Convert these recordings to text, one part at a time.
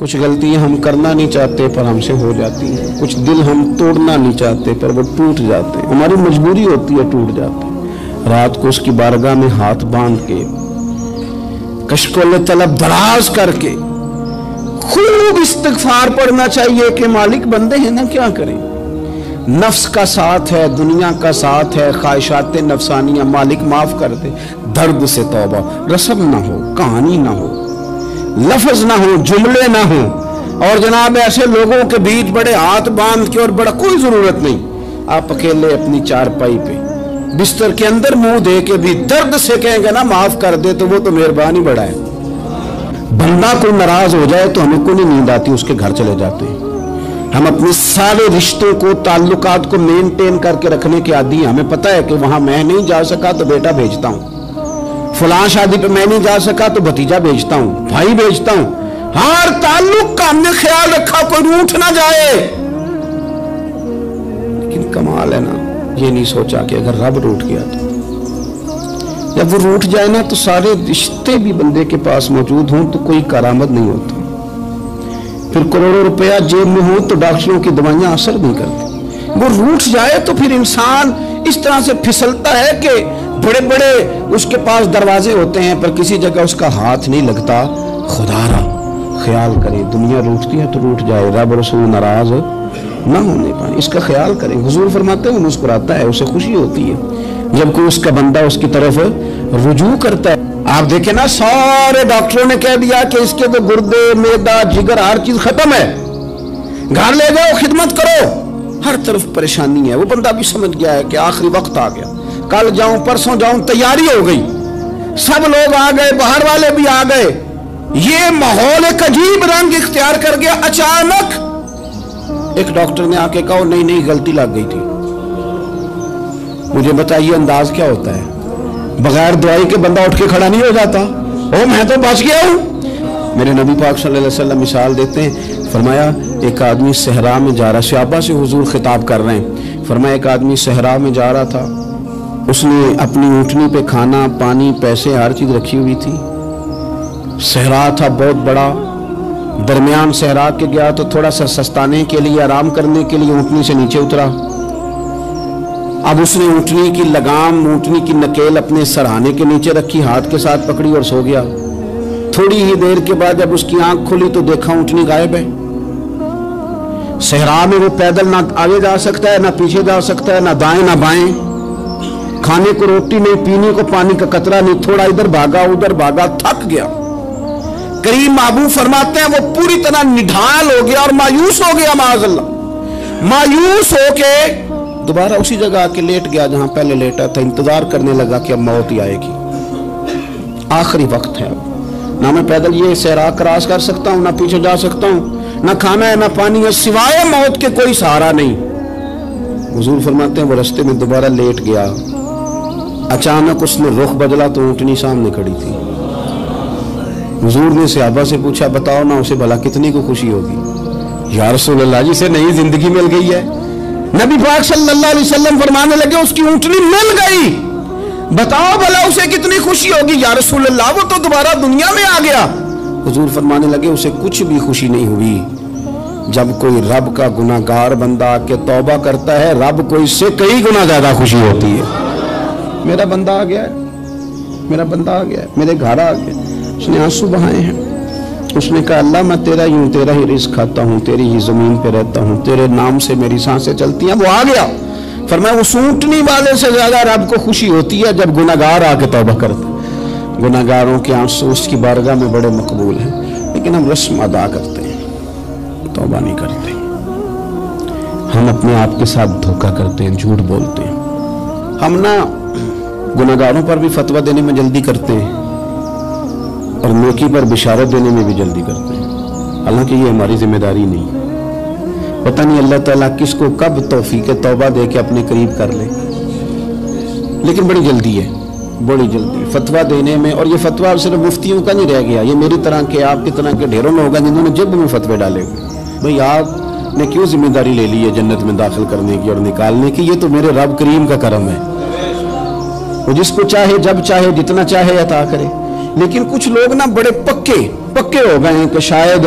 کچھ غلطیاں ہم کرنا نہیں چاہتے پر ہم سے ہو جاتی ہیں، کچھ دل ہم توڑنا نہیں چاہتے پر وہ ٹوٹ جاتے ہیں، ہماری مجبوری ہوتی ہے ٹوٹ جاتے ہیں۔ رات کو اس کی بارگاہ میں ہاتھ باندھ کے کشکول طلب دراز کر کے خوب استغفار پڑھنا چاہیے کہ مالک بندے ہیں نا، کیا کریں، نفس کا ساتھ ہے، دنیا کا ساتھ ہے، خواہشات نفسانیہ، مالک معاف کر دے۔ درد سے توبہ، رسم نہ ہو، کہانی نہ ہو، لفظ نہ ہو، جملے نہ ہو، اور جناب ایسے لوگوں کے بیچ بڑے ہاتھ باندھ کے اور بڑا کوئی ضرورت نہیں، آپ اکیلے اپنی چارپائی پہ بستر کے اندر منہ دے کے بھی درد سے کہیں گے نا معاف کر دے، تو وہ تو مہربانی بڑا ہے۔ بندہ کوئی ناراض ہو جائے تو ہمیں کو نہیں نیند آتی، اس کے گھر چلے جاتے ہیں۔ ہم اپنے سارے رشتوں کو، تعلقات کو مینٹین کر کے رکھنے کے عادی ہیں۔ ہمیں پتہ ہے کہ وہاں میں نہیں جا سکا تو بیٹا بھیجتا ہوں، فلاں شادی پہ میں نہیں جا سکا تو بھتیجا بھیجتا ہوں، بھائی بھیجتا ہوں۔ ہر تعلق کا ہم نے خیال رکھا کوئی روٹھ نہ جائے، لیکن کمال ہے نا، یہ نہیں سوچا کہ اگر رب روٹھ گیا تو جب وہ روٹھ جائے نا تو سارے رشتے بھی بندے کے پاس موجود ہوں تو کوئی کارآمد نہیں ہوتا، پھر کروڑوں روپیہ جیب میں ہو تو ڈاکٹروں کی دوائیاں اثر نہیں کرتی۔ وہ روٹھ جائے تو پھر انسان اس طرح سے پھسلتا ہے کہ بڑے بڑے اس کے پاس دروازے ہوتے ہیں پر کسی جگہ اس کا ہاتھ نہیں لگتا۔ خدا را خیال کرے، دنیا روٹتی ہے تو روٹ جائے، رب رسول ناراض نہ ہونے پائے، اس کا خیال کریں۔ حضور فرماتے ہیں وہ مسکراتا ہے، اسے خوشی ہوتی ہے جب کوئی اس کا بندہ اس کی طرف رجوع کرتا ہے۔ آپ دیکھیں نا، سارے ڈاکٹروں نے کہہ دیا کہ اس کے تو گردے، معدہ، جگر، ہر چیز ختم ہے، گھر لے جاؤ، خدمت کرو، ہر طرف پریشانی ہے۔ وہ بندہ بھی سمجھ گیا ہے کہ آخری وقت آ گیا، کل جاؤں پرسوں جاؤں، تیاری ہو گئی، سب لوگ آ گئے، باہر والے بھی آ گئے، یہ ماحول ایک عجیب رنگ اختیار کر گیا۔ اچانک ایک ڈاکٹر نے آ کے کہا نہیں نہیں غلطی لگ گئی تھی۔ مجھے بتائیے انداز کیا ہوتا ہے؟ بغیر دوائی کے بندہ اٹھ کے کھڑا نہیں ہو جاتا، او میں تو بچ گیا ہوں۔ میرے نبی پاک صلی اللہ علیہ وسلم مثال دیتے ہیں، فرمایا ایک آدمی صحرا میں جا رہا، صحابہ سے حضور خطاب کر رہے ہیں، فرمایا ایک آدمی صحرا میں جا رہا تھا، اس نے اپنی اونٹنی پہ کھانا، پانی، پیسے، ہر چیز رکھی ہوئی تھی۔ صحرا تھا بہت بڑا، درمیان صحرا کے گیا تو تھوڑا سا سستانے کے لیے، آرام کرنے کے لیے اونٹنی سے نیچے اترا۔ اب اس نے اونٹنی کی لگام، اونٹنی کی نکیل اپنے سرہانے کے نیچے رکھی، ہاتھ کے ساتھ پکڑی اور سو گیا۔ تھوڑی ہی دیر کے بعد جب اس کی آنکھ کھلی تو دیکھا اونٹنی غائب ہے۔ صحرا میں وہ پیدل نہ آگے جا سکتا ہے، نہ پیچھے جا سکتا ہے، نہ دائیں نہ بائیں، کھانے کو روٹی نہیں، پینے کو پانی کا قطرہ نہیں، تھوڑا ادھر بھاگا ادھر بھاگا، تھک گیا۔ کریم محبوب فرماتے ہیں وہ پوری طرح نڈھال ہو گیا اور مایوس ہو گیا، معاذ اللہ، مایوس ہو کے دوبارہ اسی جگہ آ کے لیٹ گیا جہاں پہلے لیٹا تھا، انتظار کرنے لگا کہ اب موت ہی آئے گی، آخری وقت ہے، اب نہ میں پیدل یہ صحرا کراس کر سکتا ہوں، نہ پیچھے جا سکتا ہوں، نہ کھانا ہے نہ پانی ہے، سوائے موت کے کوئی سہارا نہیں۔ حضور فرماتے ہیں وہ رستے میں دوبارہ لیٹ گیا، اچانک اس نے رخ بدلا تو اونٹنی سامنے کھڑی تھی۔ حضور نے صحابہ سے پوچھا بتاؤ نا اسے بھلا کتنی کو خوشی ہوگی؟ یا رسول اللہ جی سے نئی زندگی مل گئی ہے۔ نبی پاک صلی اللہ علیہ وسلم فرمانے لگے اس کی اونٹنی مل گئی، بتاؤ بھلا اسے کتنی خوشی ہوگی؟ یا رسول اللہ وہ تو دوبارہ دنیا میں آ گیا۔ حضور فرمانے لگے اسے کچھ بھی خوشی نہیں ہوئی۔ جب کوئی رب کا گناہگار بندہ آ کے توبہ کرتا ہے، رب کو اس سے کئی گنا زیادہ خوشی ہوتی ہے۔ میرا بندہ آ گیا ہے، میرا بندہ آ گیا ہے، میرے گھر آ گیا، اس نے آنسو بہائے ہیں، اس نے کہا اللہ میں تیرا ہی ہوں، تیرا ہی رزق کھاتا ہوں، تیری ہی زمین پہ رہتا ہوں، تیرے نام سے میری سانسیں چلتی ہیں۔ وہ آ گیا، فرمایا اس اونٹنی والے سے زیادہ رب کو خوشی ہوتی ہے جب گناہگار آ کے توبہ کرتا ہے۔ گناہگاروں کے آنسو اس کی بارگاہ میں بڑے مقبول ہیں، لیکن ہم رسم ادا کرتے ہیں، توبہ نہیں کرتے، ہم اپنے آپ کے ساتھ دھوکہ کرتے ہیں، جھوٹ بولتے ہیں، ہم نہ گناہگاروں پر بھی فتویٰ دینے میں جلدی کرتے ہیں اور نیکی پر بشارت دینے میں بھی جلدی کرتے ہیں، حالانکہ یہ ہماری ذمہ داری نہیں۔ پتہ نہیں اللہ تعالیٰ کس کو کب توفیق توبہ دے کے اپنے قریب کر لے، لیکن بڑی جلدی ہے، بڑی جلدی فتویٰ دینے میں۔ اور یہ فتویٰ صرف مفتیوں کا نہیں رہ گیا، یہ میری طرح کے آپ کی طرح کے ڈھیروں لوگ ہیں جنہوں نے جب میں فتوے ڈالے ہوئے۔ بھئی آپ نے کیوں ذمہ داری لے لی ہے جنت میں داخل کرنے کی اور نکالنے کی؟ یہ تو میرے رب کریم کا کرم ہے، وہ جس کو چاہے جب چاہے جتنا چاہے عطا کرے۔ لیکن کچھ لوگ نا بڑے پکے ہو گئے ہیں کہ شاید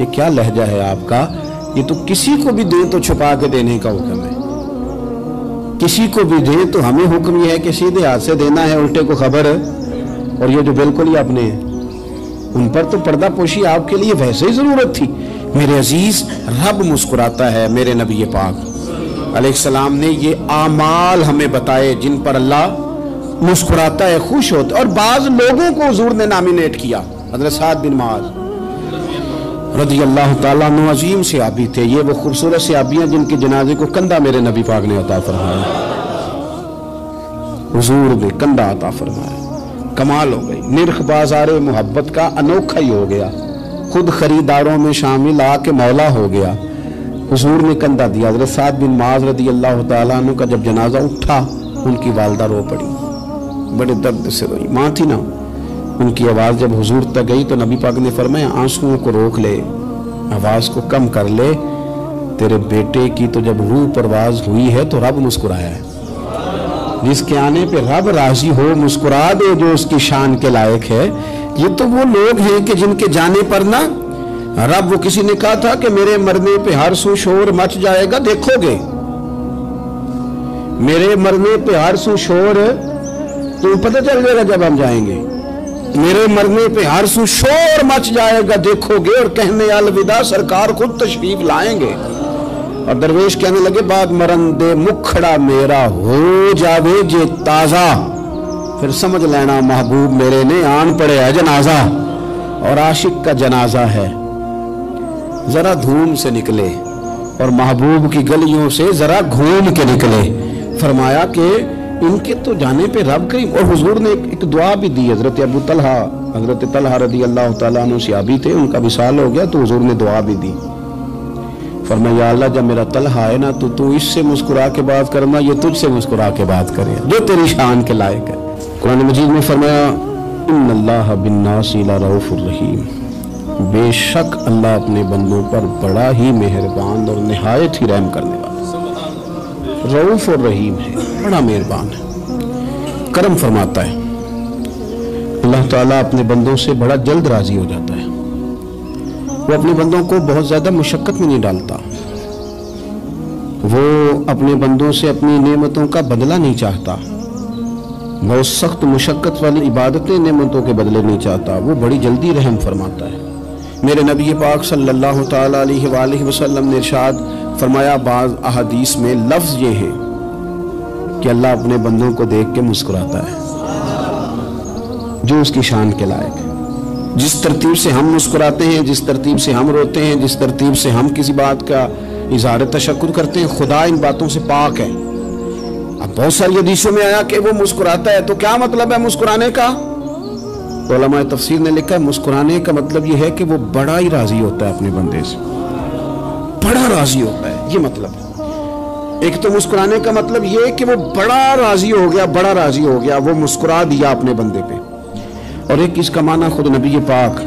یہ کیا لہجہ ہے آپ کا؟ یہ تو کسی کو بھی دیں تو چھپا کے دینے کا حکم ہے، کسی کو بھی دیں تو ہمیں حکم یہ ہے کہ سیدھے ہاتھ سے دینا ہے، الٹے کو خبر ہے۔ اور یہ جو بالکل ہی اپنے ہیں ان پر تو پردہ پوشی آپ کے لیے ویسے ہی ضرورت تھی۔ میرے عزیز، رب مسکراتا ہے۔ میرے نبی پاک علیہ السلام نے یہ اعمال ہمیں بتائے جن پر اللہ مسکراتا ہے، خوش ہوتا ہے۔ اور بعض لوگوں کو حضور نے نامینیٹ کیا۔ حضرت سعد بن معاذ رضی اللہ تعالیٰ عنہ عظیم صحابی تھے۔ یہ وہ خوبصورت صحابی ہیں جن کے جنازے کو کندھا میرے نبی پاک نے عطا فرمایا، حضور نے کندھا عطا فرمایا۔ کمال ہو گئی، نرخ بازار محبت کا انوکھا ہی ہو گیا، خود خریداروں میں شامل آ کے مولا ہو گیا۔ حضور نے کندھا دیا۔ حضرت سعد بن معاذ رضی اللہ تعالیٰ عنہ کا جب جنازہ اٹھا، ان کی والدہ رو پڑی، بڑے درد سے روئی، ماں تھی نا۔ ان کی آواز جب حضور تک گئی تو نبی پاک نے فرمایا آنسوؤں کو روک لے، آواز کو کم کر لے، تیرے بیٹے کی تو جب روح پرواز ہوئی ہے تو رب مسکرایا ہے۔ جس کے آنے پہ رب راضی ہو مسکرا دے جو اس کی شان کے لائق ہے۔ یہ تو وہ لوگ ہیں کہ جن کے جانے پر نا رب، وہ کسی نے کہا تھا کہ میرے مرنے پہ ہر سو شور مچ جائے گا، دیکھو گے میرے مرنے پہ ہر سو شور، تمہیں پتہ چل جائے گا جب ہم جائیں گے، میرے مرنے پہ ہر سو شور مچ جائے گا، دیکھو گے، اور کہنے الوداع سرکار خود تشریف لائیں گے۔ اور درویش کہنے لگے بعد مرندے مکھڑا میرا ہو جاوے جے تازہ، پھر سمجھ لینا محبوب میرے نے آن پڑے ہے جنازہ۔ اور عاشق کا جنازہ ہے، ذرا دھوم سے نکلے، اور محبوب کی گلیوں سے ذرا گھوم کے نکلے۔ فرمایا کہ ان کے تو جانے پہ رب کریم، اور حضور نے ایک دعا بھی دی۔ حضرت ابو طلحہ، حضرت طلحہ رضی اللہ تعالیٰ عنہ صحابی تھے، ان کا وصال ہو گیا تو حضور نے دعا بھی دی۔ فرمایا یا اللہ جب میرا طلحہ ہے نا تو اس سے مسکرا کے بات کرنا، یہ تجھ سے مسکرا کے بات کرے جو تیری شان کے لائق ہے۔ قرآن مجید میں فرمایا ان اللہ بالناس لرؤوف الرحیم، بے شک اللہ اپنے بندوں پر بڑا ہی مہربان اور نہایت ہی رحم کرنے والا، رؤوف اور رحیم ہے، بڑا مہربان ہے، کرم فرماتا ہے۔ اللہ تعالیٰ اپنے بندوں سے بڑا جلد راضی ہو جاتا ہے۔ وہ اپنے بندوں کو بہت زیادہ مشقت میں نہیں ڈالتا، وہ اپنے بندوں سے اپنی نعمتوں کا بدلہ نہیں چاہتا، بہت سخت مشقت والی عبادتیں نعمتوں کے بدلے نہیں چاہتا، وہ بڑی جلدی رحم فرماتا ہے۔ میرے نبی پاک صلی اللہ تعالیٰ علیہ وآلہ وسلم نے ارشاد فرمایا، بعض احادیث میں لفظ یہ ہے کہ اللہ اپنے بندوں کو دیکھ کے مسکراتا ہے جو اس کی شان کے لائق ہے۔ جس ترتیب سے ہم مسکراتے ہیں، جس ترتیب سے ہم روتے ہیں، جس ترتیب سے ہم کسی بات کا اظہار تشکر کرتے ہیں، خدا ان باتوں سے پاک ہے۔ اب بہت ساری حدیثوں میں آیا کہ وہ مسکراتا ہے، تو کیا مطلب ہے مسکرانے کا؟ علماء تفسیر نے لکھا ہے مسکرانے کا مطلب یہ ہے کہ وہ بڑا ہی راضی ہوتا ہے اپنے بندے سے، بڑا راضی ہوتا ہے، یہ مطلب ہے۔ ایک تو مسکرانے کا مطلب یہ ہے کہ وہ بڑا راضی ہو گیا، بڑا راضی ہو گیا، وہ مسکرا دیا اپنے بندے پہ۔ اور ایک اس کا معنی خود نبی پاک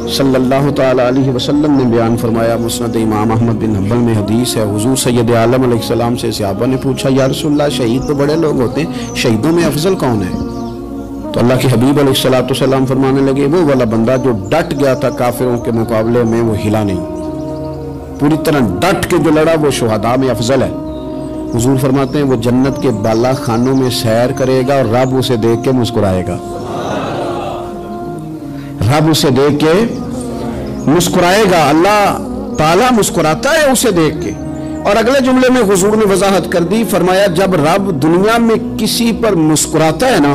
صلی اللہ تعالیٰ علیہ وسلم نے بیان فرمایا، مسند امام احمد بن حنبل میں حدیث ہے، حضور سید عالم علیہ السلام سے صحابہ نے پوچھا یا رسول اللہ شہید تو بڑے لوگ ہوتے ہیں، شہیدوں میں افضل کون ہے؟ تو اللہ کے حبیب علیہ السلام فرمانے لگے وہ والا بندہ جو ڈٹ گیا تھا کافروں کے مقابلے میں، وہ ہلا نہیں، پوری طرح ڈٹ کے جو لڑا، وہ شہداء میں افضل ہے۔ حضور فرماتے ہیں وہ جنت کے بالا خانوں میں سیر کرے گا اور رب اسے دیکھ کے مسکرائے گا، رب اسے دیکھ کے مسکرائے گا، اللہ تعالیٰ مسکراتا ہے اسے دیکھ کے۔ اور اگلے جملے میں حضور نے وضاحت کر دی، فرمایا جب رب دنیا میں کسی پر مسکراتا ہے نا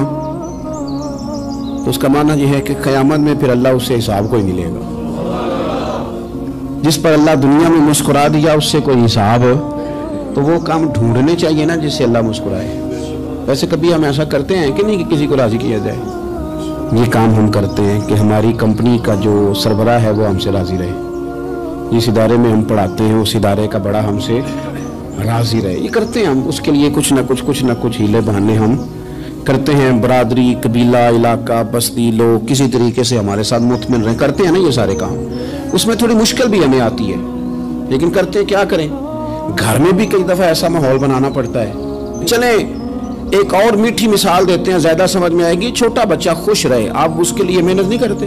تو اس کا معنی یہ ہے کہ قیامت میں پھر اللہ اسے حساب کوئی نہیں لے گا۔ جس پر اللہ دنیا میں مسکرا دیا اس سے کوئی حساب، تو وہ کام ڈھونڈنے چاہیے نا جس سے اللہ مسکرائے۔ ویسے کبھی ہم ایسا کرتے ہیں کہ نہیں کہ کسی کو راضی کیا جائے؟ یہ کام ہم کرتے ہیں کہ ہماری کمپنی کا جو سربراہ ہے وہ ہم سے راضی رہے، جس ادارے میں ہم پڑھاتے ہیں اس ادارے کا بڑا ہم سے راضی رہے، یہ کرتے ہیں ہم۔ اس کے لیے کچھ نہ کچھ ہیلے بہانے ہم کرتے ہیں، برادری، قبیلہ، علاقہ، بستی لوگ کسی طریقے سے ہمارے ساتھ مطمئن رہیں، کرتے ہیں نا یہ سارے کام۔ اس میں تھوڑی مشکل بھی ہمیں آتی ہے لیکن کرتے ہیں، کیا کریں، گھر میں بھی کئی دفعہ ایسا ماحول بنانا پڑتا ہے۔ چلیں ایک اور میٹھی مثال دیتے ہیں، زیادہ سمجھ میں آئے گی، چھوٹا بچہ خوش رہے، آپ اس کے لیے محنت نہیں کرتے،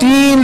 3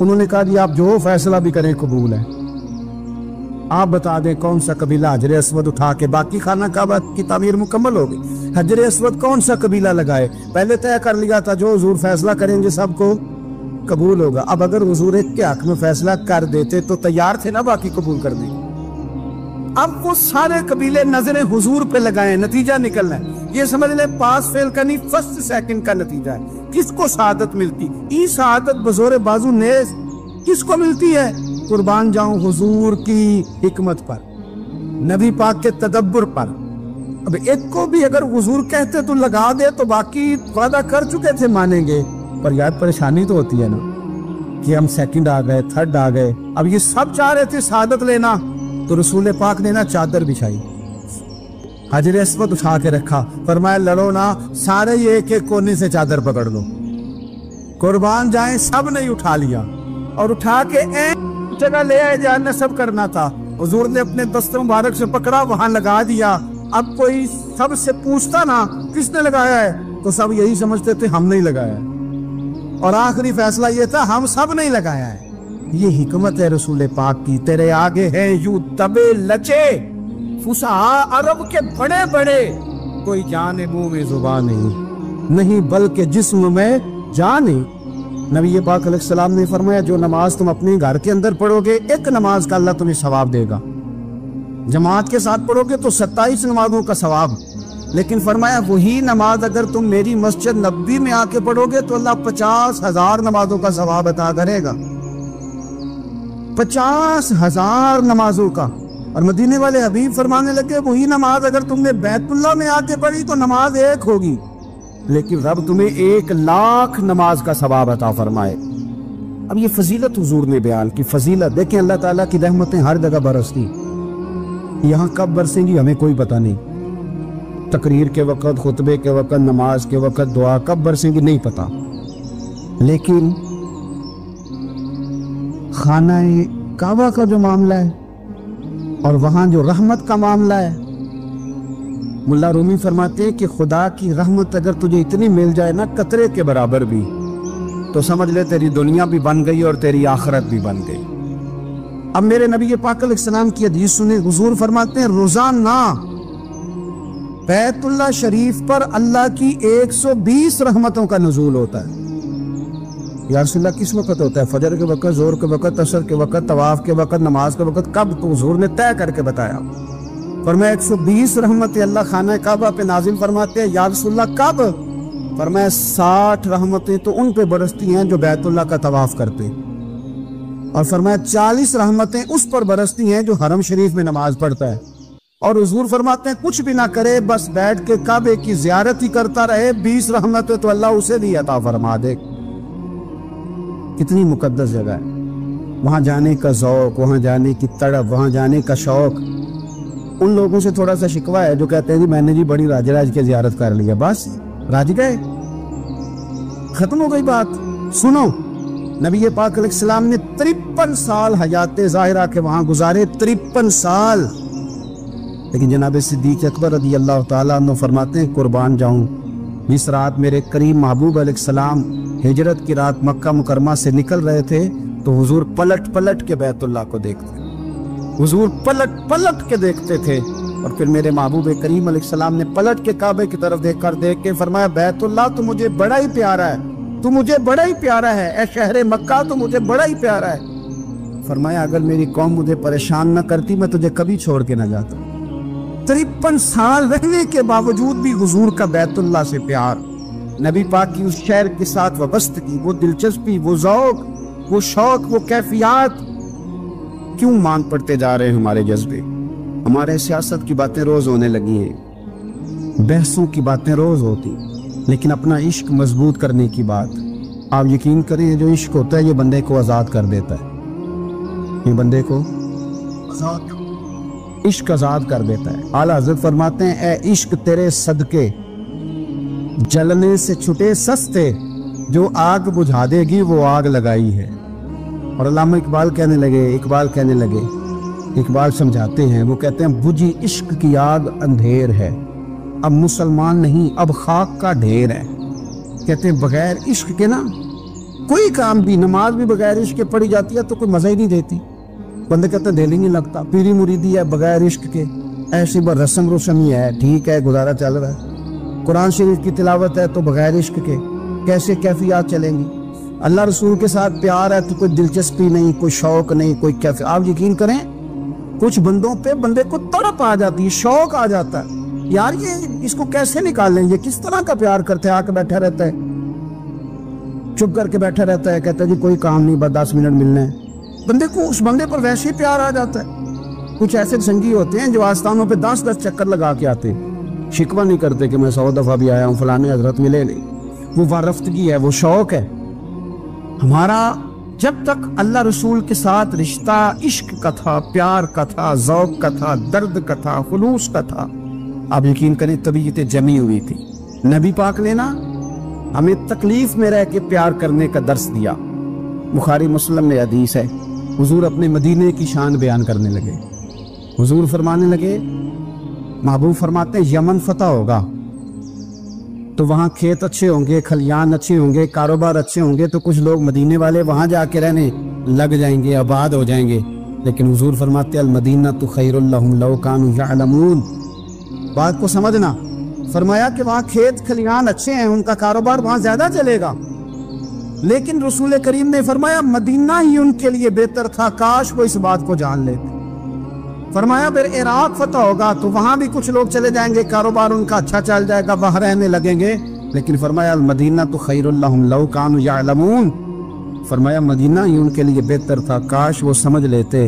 انہوں نے کہا جی آپ جو فیصلہ بھی کریں قبول ہے، آپ بتا دیں کون سا قبیلہ حجر اسود اٹھا کے، باقی خانہ کعبہ کی تعمیر مکمل ہوگی، حجر اسود کون سا قبیلہ لگائے، پہلے طے کر لیا تھا جو حضور فیصلہ کریں گے سب کو قبول ہوگا۔ اب اگر حضور ایک کے حق میں فیصلہ کر دیتے تو تیار تھے نا باقی قبول کر دی۔ اب وہ سارے قبیلے نظریں حضور پہ لگائیں، نتیجہ نکلنا ہے، یہ سمجھ لیں پاس فیل کا نہیں، فرسٹ سیکنڈ کا نتیجہ ہے۔ کس کو سعادت ملتی؟ ای سعادت بزور بازو نیز کس کو ملتی ہے؟ قربان جاؤں حضور کی حکمت پر، نبی پاک کے تدبر پر۔ اب ایک کو بھی اگر حضور کہتے تو لگا دے تو باقی وعدہ کر چکے تھے مانیں گے، پر یار پریشانی تو ہوتی ہے نا کہ ہم سیکنڈ آ گئے، تھرڈ آ گئے، اب یہ سب چاہ رہے تھے سعادت لینا، تو رسول پاک نے نا چادر بچھائی، حجر اسود اٹھا کے رکھا، فرمایا لڑو نا، سارے یہ ایک ایک کونے سے چادر پکڑ لو، قربان جائیں سب نے اٹھا لیا، اور اٹھا کے ایک جگہ لے آئے جہاں نصب کرنا تھا، حضور نے اپنے دست مبارک سے پکڑا، وہاں لگا دیا۔ اب کوئی سب سے پوچھتا نا کس نے لگایا ہے تو سب یہی سمجھتے تھے ہم نے لگایا ہے، اور آخری فیصلہ یہ تھا ہم سب نے لگایا ہے۔ یہ حکمت ہے رسول پاک کی، تیرے آگے ہے یوں دبے لچے فصحاء عرب کے بڑے بڑے، کوئی جان منہ میں زبان نہیں بلکہ جسم میں جان نہیں۔ نبی پاک علیہ السلام نے فرمایا جو نماز تم اپنے گھر کے اندر پڑھو گے، ایک نماز کا اللہ تمہیں ثواب دے گا، جماعت کے ساتھ پڑھو گے تو 27 نمازوں کا ثواب، لیکن فرمایا وہی نماز اگر تم میری مسجد نبوی میں آ کے پڑھو گے تو اللہ 50,000 نمازوں کا ثواب عطا کرے گا، 50,000 نمازوں کا۔ اور مدینے والے حبیب فرمانے لگے وہی نماز اگر تم نے بیت اللہ میں آ کے پڑھی تو نماز ایک ہوگی، لیکن رب تمہیں 1,00,000 نماز کا ثواب عطا فرمائے۔ اب یہ فضیلت حضور نے بیان کی، فضیلت دیکھیں، اللہ تعالیٰ کی رحمتیں ہر جگہ برستی، یہاں کب برسیں گی ہمیں کوئی پتہ نہیں، تقریر کے وقت، خطبے کے وقت، نماز کے وقت، دعا کب برسیں گی نہیں پتہ، لیکن خانہ کعبہ کا جو معاملہ ہے اور وہاں جو رحمت کا معاملہ ہے، ملا رومی فرماتے ہیں کہ خدا کی رحمت اگر تجھے اتنی مل جائے نا قطرے کے برابر بھی، تو سمجھ لے تیری دنیا بھی بن گئی اور تیری آخرت بھی بن گئی۔ اب میرے نبی پاک علیہ السلام کی حدیث سنیں، حضور فرماتے ہیں روزانہ بیت اللہ شریف پر اللہ کی 120 رحمتوں کا نزول ہوتا ہے۔ یا رسول اللہ کس وقت ہوتا ہے؟ فجر کے وقت، ظہر کے وقت، عصر کے وقت، طواف کے وقت، نماز کے وقت، کب؟ تو حضور نے طے کر کے بتایا، فرمایا 120 رحمتیں اللہ خانہ کعبہ پہ نازل فرماتے ہیں۔ یا رسول اللہ کب؟ فرمایا 60 رحمتیں تو ان پہ برستی ہیں جو بیت اللہ کا طواف کرتے، اور فرمایا 40 رحمتیں اس پر برستی ہیں جو حرم شریف میں نماز پڑھتا ہے، اور حضور فرماتے ہیں کچھ بھی نہ کرے بس بیٹھ کے کعبے کی زیارت ہی کرتا رہے، 20 رحمتیں تو اللہ اسے بھی عطا فرما دے۔ کتنی مقدس جگہ ہے، وہاں جانے کا ذوق، وہاں جانے کی تڑپ، وہاں جانے کا شوق۔ ان لوگوں سے تھوڑا سا شکوہ ہے جو کہتے ہیں جی میں نے جی بڑی راج راج کے زیارت کر لیا، بس راج گئے، ختم ہو گئی بات۔ سنو، نبی پاک علیہ السلام نے 53 سال حیات ظاہرہ کے وہاں گزارے، 53 سال، لیکن جناب صدیق اکبر رضی اللہ تعالیٰ عنہ فرماتے ہیں قربان جاؤں جس رات میرے کریم محبوب علیہ السلام ہجرت کی رات مکہ مکرمہ سے نکل رہے تھے تو حضور پلٹ پلٹ کے بیت اللہ کو دیکھتے، حضور پلٹ پلٹ کے دیکھتے تھے، اور پھر میرے محبوب کریم علیہ السلام نے پلٹ کے کعبے کی طرف دیکھ کے فرمایا بیت اللہ تو مجھے بڑا ہی پیارا ہے، تو مجھے بڑا ہی پیارا ہے، اے شہر مکہ تو مجھے بڑا ہی پیارا ہے۔ فرمایا اگر میری قوم مجھے پریشان نہ کرتی میں تجھے کبھی چھوڑ کے نہ جاتا۔ 53 سال رہنے کے باوجود بھی حضور کا بیت اللہ سے پیار، نبی پاک کی اس شہر کے ساتھ وابستگی، وہ دلچسپی، وہ ذوق، وہ شوق، وہ کیفیات، کیوں مان پڑتے جا رہے ہیں ہمارے جذبے؟ ہمارے سیاست کی باتیں روز ہونے لگی ہیں، بحثوں کی باتیں روز ہوتی، لیکن اپنا عشق مضبوط کرنے کی بات، آپ یقین کریں جو عشق ہوتا ہے یہ بندے کو آزاد کر دیتا ہے، یہ بندے کو عشق آزاد کر دیتا ہے۔ اعلیٰ حضرت فرماتے ہیں اے عشق تیرے صدقے جلنے سے چھٹے سستے، جو آگ بجھا دے گی وہ آگ لگائی ہے۔ اور علامہ اقبال کہنے لگے، اقبال سمجھاتے ہیں، وہ کہتے ہیں بجھی عشق کی آگ اندھیر ہے، اب مسلمان نہیں اب خاک کا ڈھیر ہے۔ کہتے ہیں بغیر عشق کے نا کوئی کام بھی، نماز بھی بغیر عشق کے پڑھی جاتی ہے تو کوئی مزہ ہی نہیں دیتی، بندے کہتے ہیں دل ہی نہیں لگتا۔ پیری مریدی ہے بغیر عشق کے، ایسی بس رسم ہی ہے، ٹھیک ہے گزارا چل رہا ہے۔ قرآن شریف کی تلاوت ہے تو بغیر عشق کے کیسے کیفیات چلیں گی؟ اللہ رسول کے ساتھ پیار ہے تو کوئی دلچسپی نہیں، کوئی شوق نہیں، کوئی کیفیت۔ آپ یقین کریں کچھ بندوں پہ بندے کو تڑپ آ جاتی ہے، شوق آ جاتا ہے، یار یہ اس کو کیسے نکال لیں، یہ کس طرح کا پیار کرتے ہیں، آ کے بیٹھا رہتا ہے، چپ کر کے بیٹھا رہتا ہے، کہتا ہے جی کوئی کام نہیں، بس 10 منٹ ملنا ہے۔ بندے کو اس بندے پر ویسے ہی پیار آ جاتا ہے۔ کچھ ایسے سنگی ہوتے ہیں جو آستانوں پہ 10 چکر لگا کے آتے ہیں، شکوہ نہیں کرتے کہ میں 100 دفعہ بھی آیا ہوں، فلانے حضرت ملے نہیں، وہ وارفتگی ہے، وہ شوق ہے ہمارا۔ جب تک اللہ رسول کے ساتھ رشتہ عشق کا تھا، پیار کا تھا، ذوق کا تھا، درد کا تھا، خلوص کا تھا، آپ یقین کریں طبیعتیں جمی ہوئی تھی۔ نبی پاک نے نا ہمیں تکلیف میں رہ کے پیار کرنے کا درس دیا۔ بخاری مسلم میں حدیث ہے، حضور اپنے مدینے کی شان بیان کرنے لگے۔ حضور فرمانے لگے، محبوب فرماتے ہیں یمن فتح ہوگا تو وہاں کھیت اچھے ہوں گے، کھلیان اچھے ہوں گے، کاروبار اچھے ہوں گے، تو کچھ لوگ مدینے والے وہاں جا کے رہنے لگ جائیں گے، آباد ہو جائیں گے۔ لیکن حضور فرماتے ہیں المدینہ تو خیر لہم لو کانوا یعلمون۔ بات کو سمجھنا، فرمایا کہ وہاں کھیت کھلیان اچھے ہیں، ان کا کاروبار وہاں زیادہ چلے گا، لیکن رسول کریم نے فرمایا مدینہ ہی ان کے لیے بہتر تھا، کاش وہ اس بات کو جان لیتے۔ فرمایا پھر عراق فتح ہوگا تو وہاں بھی کچھ لوگ چلے جائیں گے، کاروبار ان کا اچھا چل جائے گا، وہاں رہنے لگیں گے، لیکن فرمایا المدینہ تو خیر لہم لو کانوا یعلمون۔ فرمایا مدینہ ہی ان کے لیے بہتر تھا، کاش وہ سمجھ لیتے۔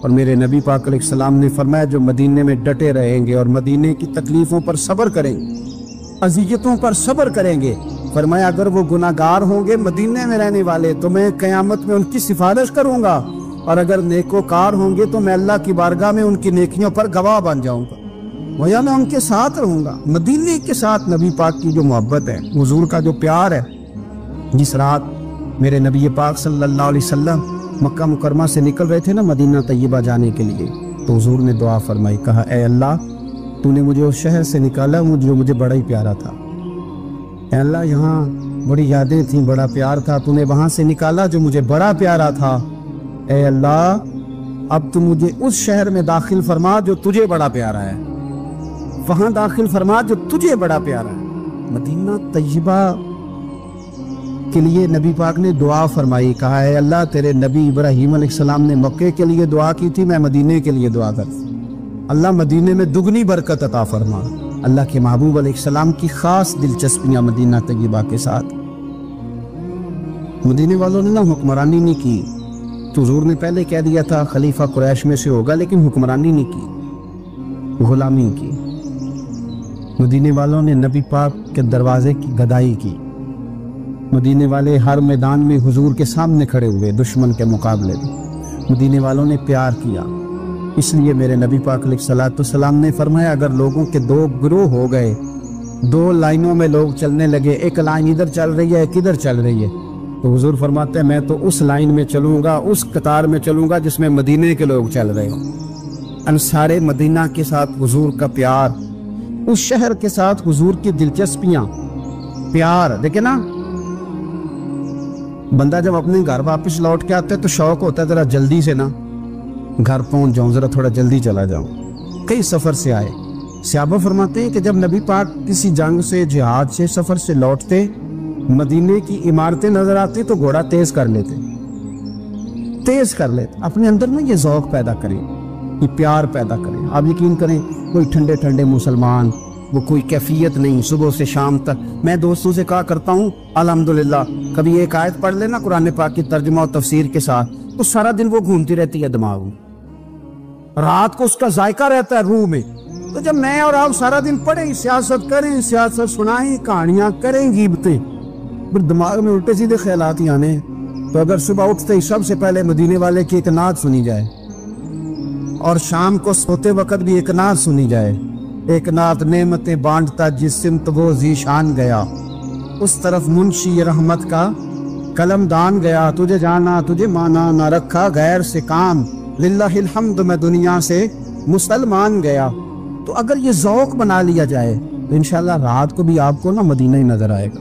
اور میرے نبی پاک علیہ السلام نے فرمایا جو مدینے میں ڈٹے رہیں گے اور مدینے کی تکلیفوں پر صبر کریں گے، اذیتوں پر صبر کریں گے، فرمایا اگر وہ گناہگار ہوں گے مدینے میں رہنے والے تو میں قیامت میں ان کی سفارش کروں گا، اور اگر نیکوکار ہوں گے تو میں اللہ کی بارگاہ میں ان کی نیکیوں پر گواہ بن جاؤں گا، گویا میں ان کے ساتھ رہوں گا۔ مدینے کے ساتھ نبی پاک کی جو محبت ہے، حضور کا جو پیار ہے، جس رات میرے نبی پاک صلی اللہ علیہ وسلم مکہ مکرمہ سے نکل رہے تھے نا مدینہ طیبہ جانے کے لیے، تو حضور نے دعا فرمائی، کہا اے اللہ تو نے مجھے اس شہر سے نکالا جو مجھے بڑا ہی پیارا تھا، اے اللہ یہاں بڑی یادیں تھیں، بڑا پیار تھا، تو نے وہاں سے نکالا جو مجھے بڑا پیارا تھا، اے اللہ اب تو مجھے اس شہر میں داخل فرما جو تجھے بڑا پیارا ہے، وہاں داخل فرما جو تجھے بڑا پیارا ہے۔ مدینہ طیبہ کے لیے نبی پاک نے دعا فرمائی، کہا اے اللہ تیرے نبی ابراہیم علیہ السلام نے مکے کے لیے دعا کی تھی، میں مدینے کے لیے دعا کرتا، اللہ مدینے میں دگنی برکت عطا فرما۔ اللہ کے محبوب علیہ السلام کی خاص دلچسپیاں مدینہ طیبہ کے ساتھ۔ مدینے والوں نے نا حکمرانی نہیں کی، تو حضور نے پہلے کہہ دیا تھا خلیفہ قریش میں سے ہوگا، لیکن حکمرانی نہیں کی، غلامی کی۔ مدینے والوں نے نبی پاک کے دروازے کی گدائی کی، مدینے والے ہر میدان میں حضور کے سامنے کھڑے ہوئے دشمن کے مقابلے میں، مدینے والوں نے پیار کیا۔ اس لیے میرے نبی پاک علیہ السلام نے فرمایا اگر لوگوں کے 2 گروہ ہو گئے، 2 لائنوں میں لوگ چلنے لگے، ایک لائن ادھر چل رہی ہے ایک ادھر چل رہی ہے، تو حضور فرماتے ہیں میں تو اس لائن میں چلوں گا، اس قطار میں چلوں گا جس میں مدینے کے لوگ چل رہے ہوں۔ انصار مدینہ کے ساتھ حضور کا پیار، اس شہر کے ساتھ حضور کی دلچسپیاں، پیار، دیکھیں نا بندہ جب اپنے گھر واپس لوٹ کے آتا ہے تو شوق ہوتا ہے ذرا جلدی سے نا گھر پہنچ جاؤں، ذرا تھوڑا جلدی چلا جاؤں۔ کئی سفر سے آئے، صحابہ فرماتے ہیں کہ جب نبی پاک کسی جنگ سے، جہاد سے، سفر سے لوٹتے، مدینے کی عمارتیں نظر آتی تو گھوڑا تیز کر لیتے، اپنے اندر میں یہ ذوق پیدا کریں، یہ پیار پیدا کریں۔ آپ یقین کریں کوئی ٹھنڈے ٹھنڈے مسلمان، وہ کوئی کیفیت نہیں، صبح سے شام تک میں دوستوں سے کہا کرتا ہوں الحمدللہ کبھی ایک آیت پڑھ لینا قرآن پاک کی ترجمہ و تفسیر کے ساتھ تو سارا دن وہ گھومتی رہتی ہے دماغ میں، رات کو اس کا ذائقہ رہتا ہے روح میں۔ تو جب میں اور آپ سارا دن پڑھیں، سیاست کریں، سیاست سنائیں، کہانیاں کریں، غیبتیں، پھر دماغ میں الٹے سیدھے خیالات ہی آنے، تو اگر صبح اٹھتے ہی سب سے پہلے مدینے والے کی ایک نعت سنی جائے اور شام کو سوتے وقت بھی ایک نعت سنی جائے، ایک نعت نعمتیں بانٹتا جس سمت وہ ذیشان گیا، اس طرف منشی رحمت کا قلم دان گیا، تجھے جانا تجھے مانا نہ رکھا غیر سے کام، للہ الحمد میں دنیا سے مسلمان گیا۔ تو اگر یہ ذوق بنا لیا جائے تو انشاءاللہ رات کو بھی آپ کو نا مدینہ ہی نظر آئے گا۔